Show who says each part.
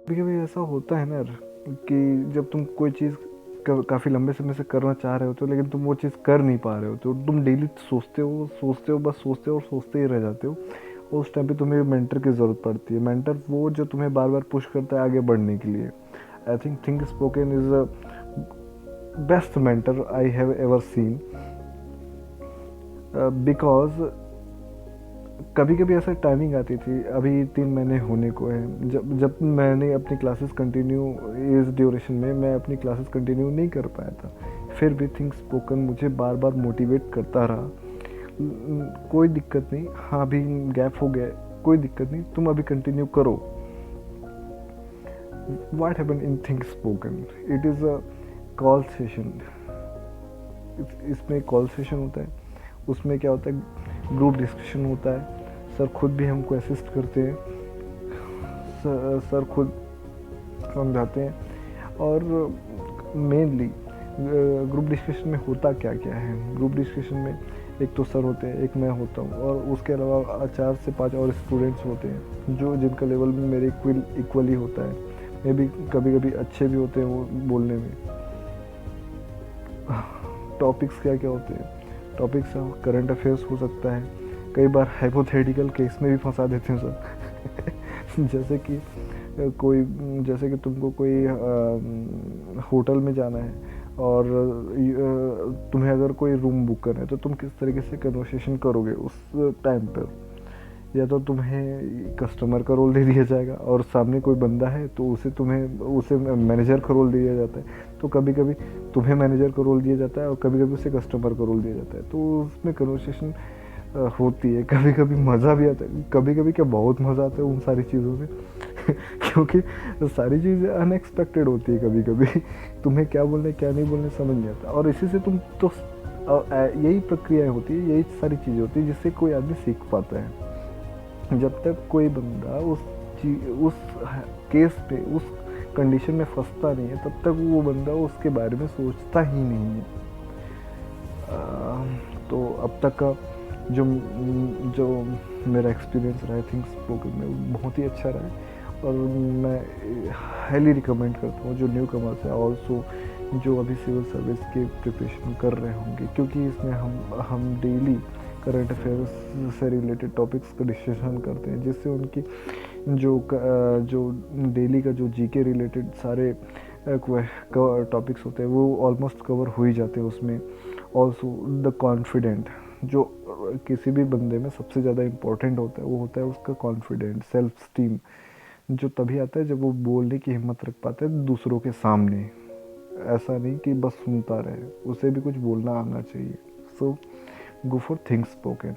Speaker 1: कभी कभी ऐसा होता है ना यार, कि जब तुम कोई चीज़ काफ़ी लंबे समय से करना चाह रहे होते हो लेकिन तुम वो चीज़ कर नहीं पा रहे होते हो, तुम डेली सोचते हो, बस सोचते हो और सोचते ही रह जाते हो। उस टाइम पे तुम्हें मेंटर की ज़रूरत पड़ती है। मेंटर वो जो तुम्हें बार बार पुश करता है आगे बढ़ने के लिए। I think spoken is a best mentor I have ever seen, because कभी कभी ऐसा टाइमिंग आती थी, अभी 3 महीने होने को है, जब जब मैंने अपनी क्लासेस कंटिन्यू, इस ड्यूरेशन में मैं अपनी क्लासेस कंटिन्यू नहीं कर पाया था, फिर भी थिंक स्पोकन मुझे बार बार मोटिवेट करता रहा। कोई दिक्कत नहीं, हाँ अभी गैप हो गया, कोई दिक्कत नहीं, तुम अभी कंटिन्यू करो। What happen in think spoken, it is a call session. इसमें कॉल सेशन होता है, उसमें क्या होता है, ग्रुप डिस्कशन होता है। सर खुद भी हमको असिस्ट करते हैं, सर खुद समझाते हैं। और मेनली ग्रुप डिस्कशन में होता क्या क्या है, ग्रुप डिस्कशन में एक तो सर होते हैं, एक मैं होता हूँ, और उसके अलावा 4 से 5 और स्टूडेंट्स होते हैं जो जिनका लेवल में मेरे इक्वली होता है। मे भी कभी कभी अच्छे भी होते हैं वो बोलने में। टॉपिक्स क्या क्या होते हैं, टॉपिक्स करंट अफेयर्स हो सकता है, कई बार हाइपोथेटिकल केस में भी फंसा देते हैं सर। जैसे कि कोई, जैसे कि तुमको कोई होटल में जाना है और तुम्हें अगर कोई रूम बुक करना है तो तुम किस तरीके से कन्वर्सेशन करोगे उस टाइम पर। या तो तुम्हें कस्टमर का रोल दे दिया जाएगा और सामने कोई बंदा है तो उसे मैनेजर का रोल दिया जाता है। तो कभी कभी तुम्हें मैनेजर का रोल दिया जाता है और कभी कभी उसे कस्टमर का रोल दिया जाता है, तो उसमें कन्वर्सेशन होती है। कभी कभी मज़ा भी आता है, कभी कभी क्या बहुत मज़ा आता है उन सारी चीज़ों में। क्योंकि सारी चीज़ें अनएक्सपेक्टेड होती है। कभी कभी तुम्हें क्या बोलना है क्या नहीं बोलना समझ नहीं आता, और इसी से तुम तो यही प्रक्रियाएं होती है, यही सारी चीज़ें होती है जिससे कोई आदमी सीख पाता है। जब तक कोई बंदा उस केस पे, उस कंडीशन में फंसता नहीं है, तब तक वो बंदा उसके बारे में सोचता ही नहीं है। तो अब तक का जो जो मेरा एक्सपीरियंस रहा है थिंक स्पोकन में, वो बहुत ही अच्छा रहा है। और मैं हाईली रिकमेंड करता हूँ जो न्यू कमर्स है, ऑल्सो जो अभी सिविल सर्विस की प्रिपरेशन कर रहे होंगे, क्योंकि इसमें हम डेली करंट अफेयर्स से रिलेटेड टॉपिक्स का डिस्कशन करते हैं, जिससे उनकी जो डेली का जो जीके रिलेटेड सारे टॉपिक्स होते हैं वो ऑलमोस्ट कवर हो ही जाते हैं उसमें। ऑल्सो द कॉन्फिडेंट, जो किसी भी बंदे में सबसे ज़्यादा इम्पोर्टेंट होता है, वो होता है उसका कॉन्फिडेंट, सेल्फ स्टीम, जो तभी आता है जब वो बोलने की हिम्मत रख पाता है दूसरों के सामने। ऐसा नहीं कि बस सुनता रहे, उसे भी कुछ बोलना आना चाहिए। सो गो फॉर थिंक स्पोकन।